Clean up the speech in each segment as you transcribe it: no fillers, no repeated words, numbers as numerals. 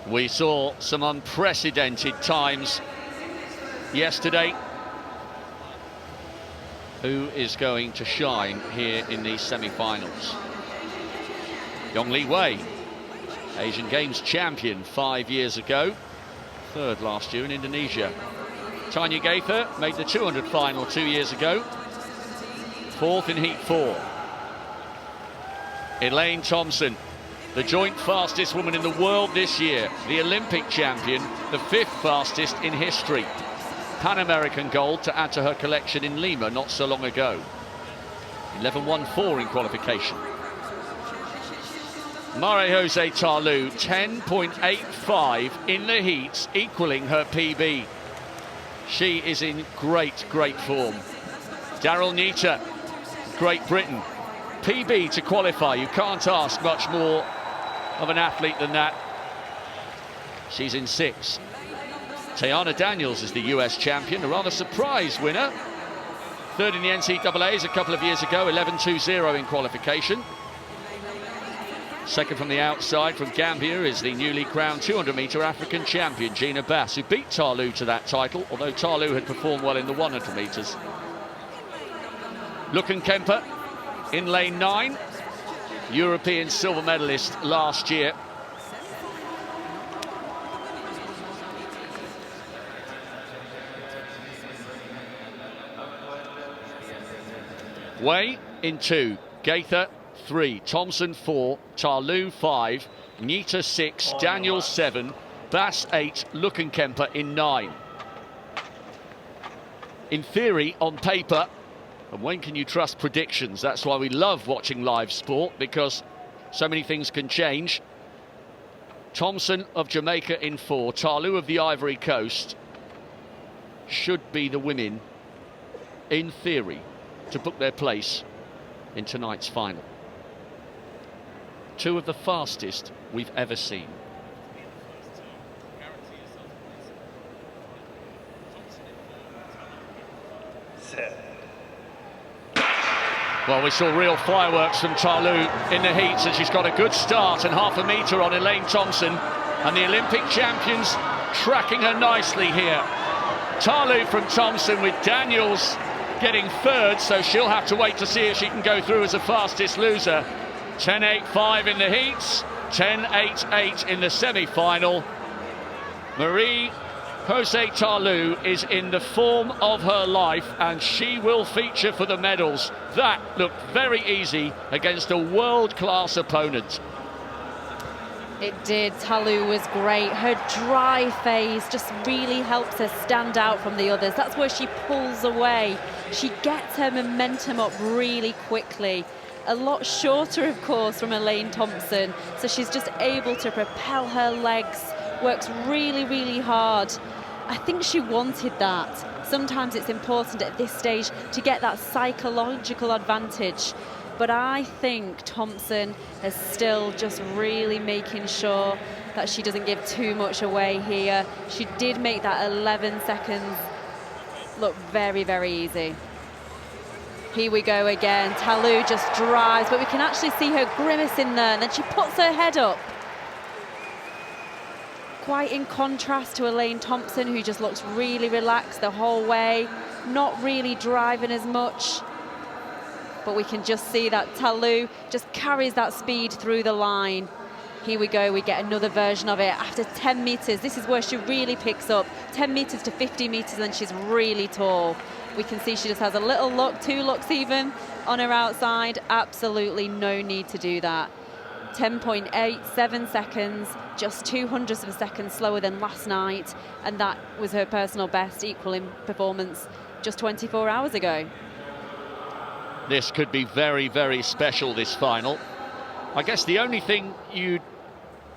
We saw some unprecedented times yesterday. Who is going to shine here in these semi-finals? Yong-Li Wei, Asian Games champion 5 years ago, third last year in Indonesia. Tanya Gaither made the 200 final 2 years ago, fourth in heat 4. Elaine Thompson, the joint fastest woman in the world this year, the Olympic champion, the 5th fastest in history. Pan American gold to add to her collection in Lima not so long ago. 11.14 in qualification. Marie-Jose Talu, 10.85 in the heats, equaling her PB. She is in great form. Daryl Nita, Great Britain. PB to qualify. You can't ask much more of an athlete than that. She's in 6th. Tayana Daniels is the US champion, a rather surprise winner. Third in the NCAAs a couple of years ago, 11.20 in qualification. Second from the outside from Gambia is the newly crowned 200-metre African champion, Gina Bass, who beat Talu to that title, although Talu had performed well in the 100 metres. Luken Kemper in lane 9, European silver medalist last year. Wei in 2, Gaither 3, Thompson 4, Talu 5, Nita 6, Daniels 7, Bass 8, Luken Kemper in 9. In theory, on paper, and when can you trust predictions? That's why we love watching live sport, because so many things can change. Thompson of Jamaica in 4, Talu of the Ivory Coast should be the women, in theory, to book their place in tonight's final. 2 of the fastest we've ever seen. Well, we saw real fireworks from Talu in the heats, and she's got a good start and half a metre on Elaine Thompson, and the Olympic champions tracking her nicely here. Talu from Thompson with Daniels getting 3rd, so she'll have to wait to see if she can go through as a fastest loser. 10.85 in the heats, 10.88 in the semi-final. Marie-Jose Talu is in the form of her life, and she will feature for the medals. That looked very easy against a world-class opponent. It did. Talu was great. Her dry phase just really helps her stand out from the others. That's where she pulls away. She gets her momentum up really quickly. A lot shorter, of course, from Elaine Thompson. So she's just able to propel her legs, works really hard. I think she wanted that. Sometimes it's important at this stage to get that psychological advantage. But I think Thompson is still just really making sure that she doesn't give too much away here. She did make that 11 seconds look very easy. Here we go again. Talu just drives, but we can actually see her grimace in there, and then she puts her head up. Quite in contrast to Elaine Thompson, who just looks really relaxed the whole way, not really driving as much. But we can just see that Talu just carries that speed through the line. Here we go, we get another version of it after 10 metres. This is where she really picks up. 10 metres to 50 metres, and she's really tall. We can see she just has a little look, 2 looks even, on her outside. Absolutely no need to do that. 10.87 seconds, just 200ths of a second slower than last night, and that was her personal best, equal in performance just 24 hours ago. This could be very special, this final. I guess the only thing you'd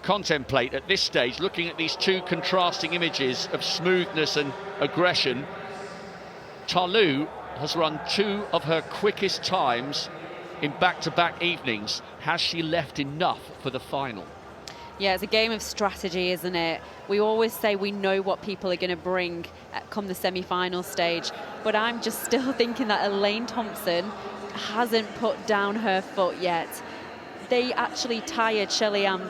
contemplate at this stage, looking at these 2 contrasting images of smoothness and aggression, Talu has run 2 of her quickest times in back-to-back evenings. Has she left enough for the final? Yeah, it's a game of strategy, isn't it? We always say we know what people are going to bring come the semi-final stage, but I'm just still thinking that Elaine Thompson hasn't put down her foot yet. they actually tired Shelly-Ann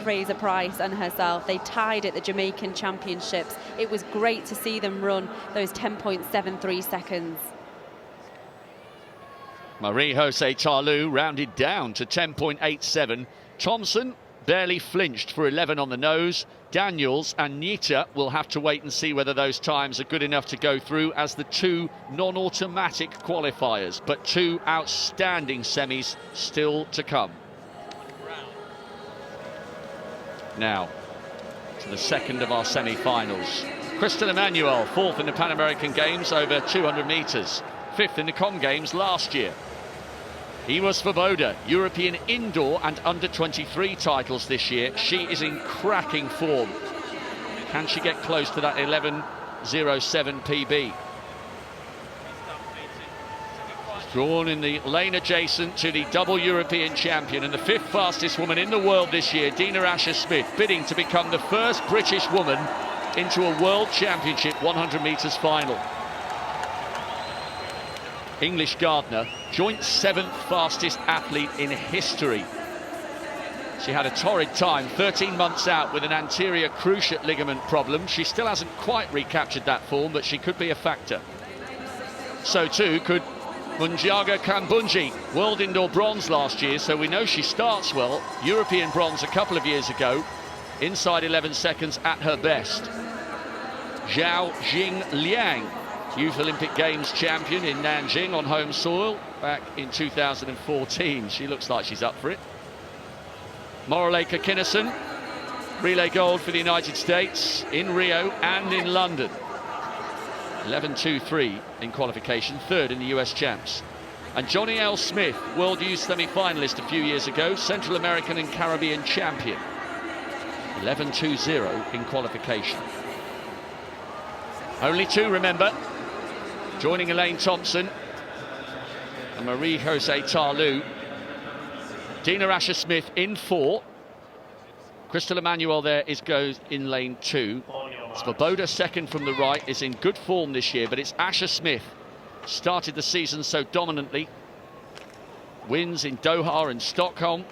Fraser-Pryce and herself. They tied at the Jamaican Championships. It was great to see them run those 10.73 seconds. Marie-José Tarlou rounded down to 10.87. Thompson barely flinched for 11 on the nose. Daniels and Nita will have to wait and see whether those times are good enough to go through as the two non-automatic qualifiers, but two outstanding semis still to come. Now, to the second of our semi-finals. Crystal Emanuel, fourth in the Pan American Games over 200 metres, fifth in the Com Games last year. Iwa Svoboda, European indoor and under-23 titles this year. She is in cracking form. Can she get close to that 11.07 PB? Drawn in the lane adjacent to the double European champion and the fifth fastest woman in the world this year, Dina Asher-Smith, bidding to become the first British woman into a World Championship 100 metres final. English Gardner, joint seventh fastest athlete in history. She had a torrid time, 13 months out with an anterior cruciate ligament problem. She still hasn't quite recaptured that form, but she could be a factor. So too could Munjaga Kambunji, world indoor bronze last year, so we know she starts well. European bronze a couple of years ago, inside 11 seconds at her best. Zhao Jing Liang, Youth Olympic Games champion in Nanjing on home soil back in 2014. She looks like she's up for it. Moraleka Kinnison, relay gold for the United States in Rio and in London. 11.23 in qualification, third in the US champs. And Johnny L. Smith, World Youth semi-finalist a few years ago, Central American and Caribbean champion. 11.20 in qualification. Only two, remember. Joining Elaine Thompson and Marie-José Tarlou. Dina Asher-Smith in 4. Crystal Emanuel there goes in lane 2. Svoboda, second from the right, is in good form this year, but it's Asher-Smith. Started the season so dominantly. Wins in Doha and Stockholm.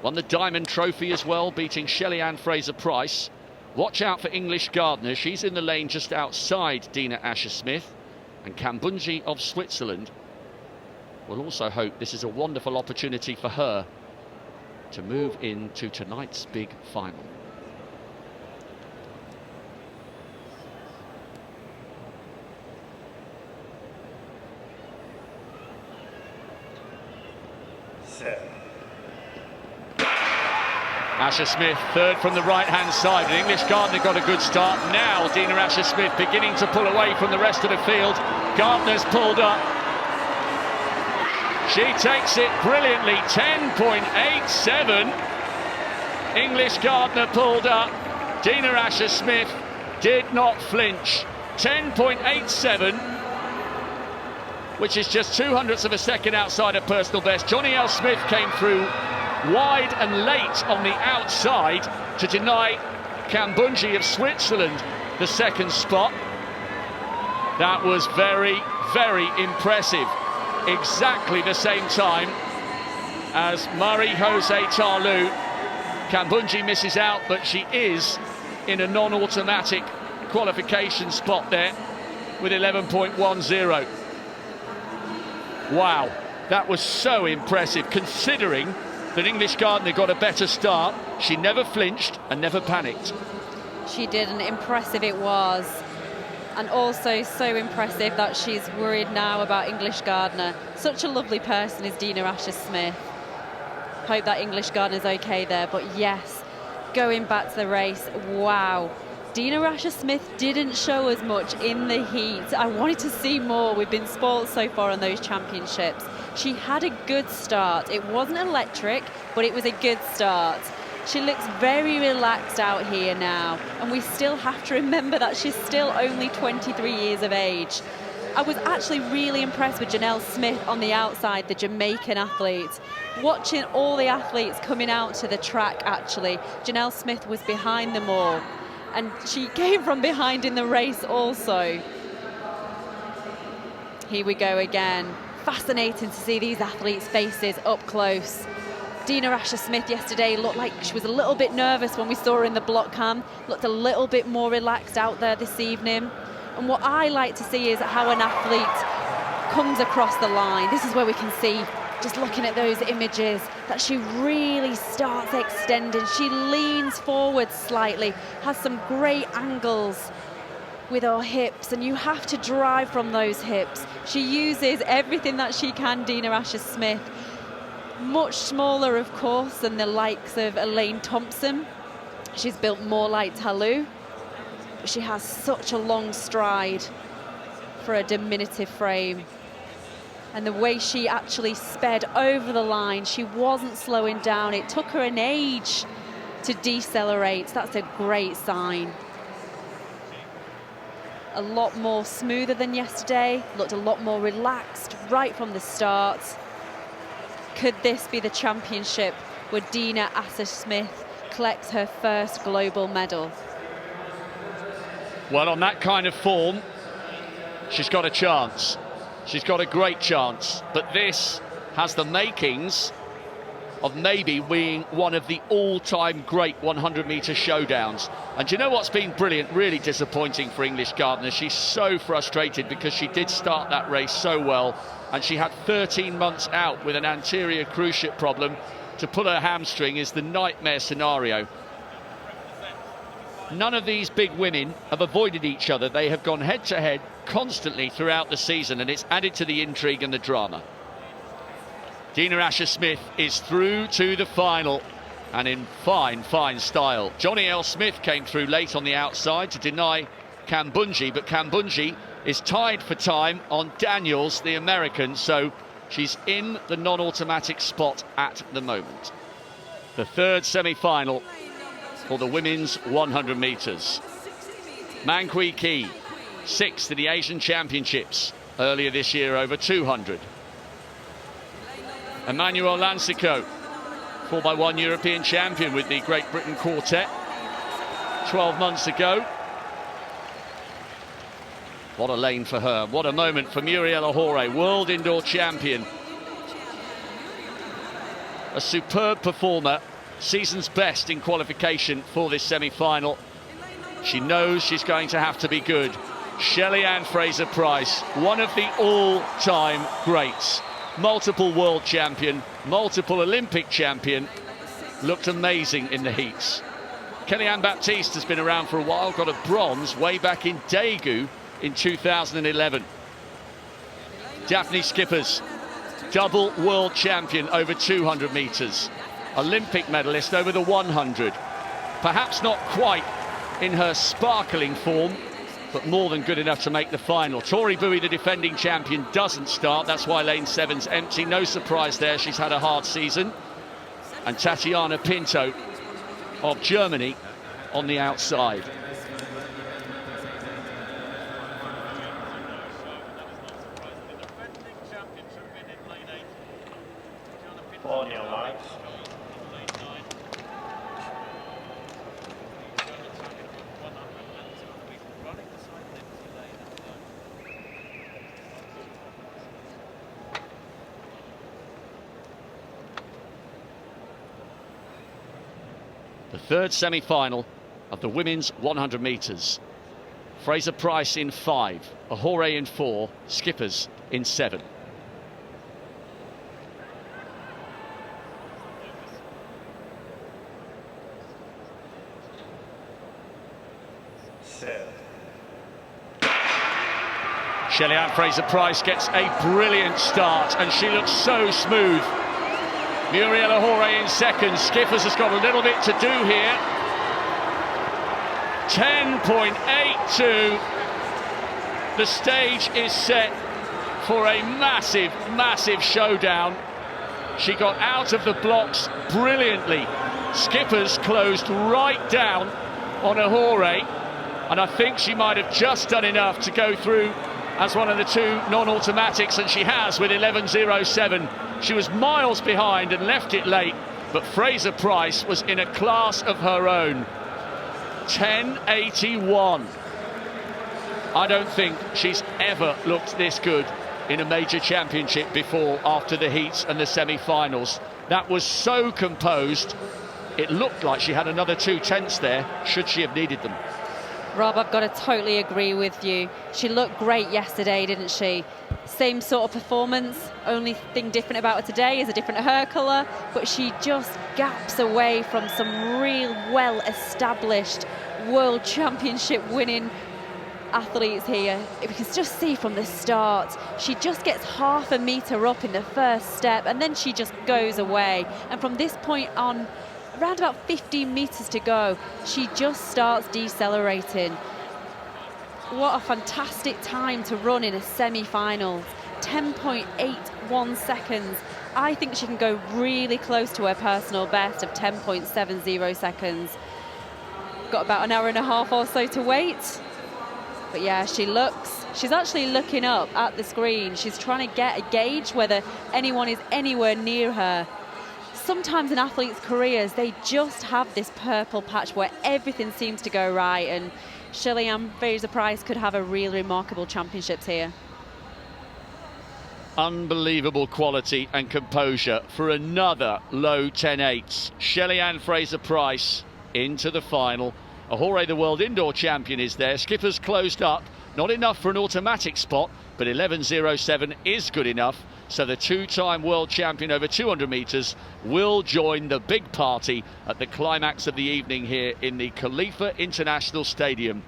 Won the Diamond Trophy as well, beating Shelly-Ann Fraser-Pryce. Watch out for English Gardner. She's in the lane just outside Dina Asher-Smith. And Kambunji of Switzerland will also hope this is a wonderful opportunity for her to move into tonight's big final. Asher-Smith, third from the right-hand side. And English Gardner got a good start. Now Dina Asher-Smith beginning to pull away from the rest of the field. Gardner's pulled up. She takes it brilliantly, 10.87. English Gardner pulled up. Dina Asher-Smith did not flinch. 10.87, which is just 0.02 of a second outside her personal best. Johnny L. Smith came through wide and late on the outside to deny Kambunji of Switzerland the second spot. That was very, very impressive. Exactly the same time as Marie-José Tarlou. Kambunji misses out, but she is in a non-automatic qualification spot there with 11.10. Wow, that was so impressive considering that English Gardner got a better start. She never flinched and never panicked. She did, and impressive it was. And also so impressive that she's worried now about English Gardner. Such a lovely person is Dina Asher-Smith. Hope that English Gardner's okay there, but yes, going back to the race, wow. Dina Asher-Smith didn't show as much in the heat. I wanted to see more. We've been spoiled so far on those championships. She had a good start. It wasn't electric, but it was a good start. She looks very relaxed out here now, and we still have to remember that she's still only 23 years of age. I was actually really impressed with Janelle Smith on the outside, the Jamaican athlete. Watching all the athletes coming out to the track, actually, Janelle Smith was behind them all, and she came from behind in the race also. Here we go again. Fascinating to see these athletes' faces up close. Dina Asher-Smith yesterday looked like she was a little bit nervous when we saw her in the block cam, looked a little bit more relaxed out there this evening. And what I like to see is how an athlete comes across the line. This is where we can see, just looking at those images, that she really starts extending. She leans forward slightly, has some great angles with her hips, and you have to drive from those hips. She uses everything that she can, Dina Asher-Smith. Much smaller, of course, than the likes of Elaine Thompson. She's built more like Talou, but she has such a long stride for a diminutive frame. And the way she actually sped over the line, she wasn't slowing down. It took her an age to decelerate. That's a great sign. A lot more smoother than yesterday, looked a lot more relaxed right from the start. Could this be the championship where Dina Asher-Smith collects her first global medal? Well, on that kind of form, she's got a chance. She's got a great chance, but this has the makings of maybe being one of the all-time great 100-metre showdowns. And do you know what's been brilliant, really disappointing for English Gardner? She's so frustrated because she did start that race so well, and she had 13 months out with an anterior cruciate problem. To pull her hamstring is the nightmare scenario. None of these big women have avoided each other. They have gone head-to-head constantly throughout the season, and it's added to the intrigue and the drama. Dina Asher-Smith is through to the final, and in fine style. Johnny L. Smith came through late on the outside to deny Kambunji, but Kambunji is tied for time on Daniels, the American, so she's in the non-automatic spot at the moment. The third semi-final for the women's 100 metres. Man Kui Ki, 6th in the Asian Championships earlier this year over 200. Emmanuel Lansico, 4x1 European champion with the Great Britain Quartet 12 months ago. What a lane for her. What a moment for Muriel Ahore, world indoor champion. A superb performer, season's best in qualification for this semi-final. She knows she's going to have to be good. Shelly-Ann Fraser-Pryce, one of the all-time greats. Multiple world champion, multiple Olympic champion, looked amazing in the heats. Kellyanne Baptiste has been around for a while, got a bronze way back in Daegu in 2011. Daphne Skippers, double world champion over 200 metres, Olympic medalist over the 100. Perhaps not quite in her sparkling form, but more than good enough to make the final. Tori Bowie, the defending champion, doesn't start. That's why lane 7's empty. No surprise there, she's had a hard season. And Tatiana Pinto of Germany on the outside. On your lights. The third semi-final of the women's 100 metres. Fraser-Pryce in 5, Ahore in 4, Skippers in 7. Shelly-Ann Fraser-Pryce gets a brilliant start, and she looks so smooth. Muriel Ahore in second. Skippers has got a little bit to do here. 10.82. The stage is set for a massive showdown. She got out of the blocks brilliantly. Skippers closed right down on Ahore, and I think she might have just done enough to go through as one of the two non-automatics, and she has with 11.07. She was miles behind and left it late, but Fraser-Pryce was in a class of her own. 10.81. I don't think she's ever looked this good in a major championship before after the heats and the semi-finals. That was so composed. It looked like she had another 2/10 there, should she have needed them. Rob, I've got to totally agree with you. She looked great yesterday, didn't she? Same sort of performance. Only thing different about her today is a different hair colour, but she just gaps away from some real well-established World Championship winning athletes here. You can just see from the start, she just gets half a metre up in the first step and then she just goes away. And from this point on, around about 15 metres to go, she just starts decelerating. What a fantastic time to run in a semi-finals. 10.81 seconds. I think she can go really close to her personal best of 10.70 seconds. Got about an hour and a half or so to wait. But yeah, she's actually looking up at the screen. She's trying to get a gauge whether anyone is anywhere near her. Sometimes in athletes' careers, they just have this purple patch where everything seems to go right, and Shelly-Ann Fraser-Pryce could have a really remarkable championships here. Unbelievable quality and composure for another low 10.8s. Shelly-Ann Fraser-Pryce into the final. Ahore, the world indoor champion, is there. Skippers closed up. Not enough for an automatic spot, but 11.07 is good enough. So the two-time world champion over 200 metres will join the big party at the climax of the evening here in the Khalifa International Stadium.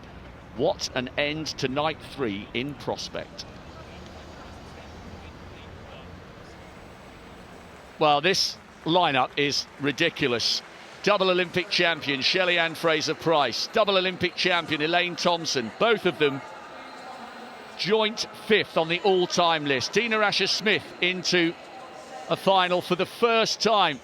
What an end to night 3 in prospect. Well, this lineup is ridiculous. Double Olympic champion Shelly-Ann Fraser-Pryce, double Olympic champion Elaine Thompson, both of them joint 5th on the all-time list. Dina Asher-Smith into a final for the first time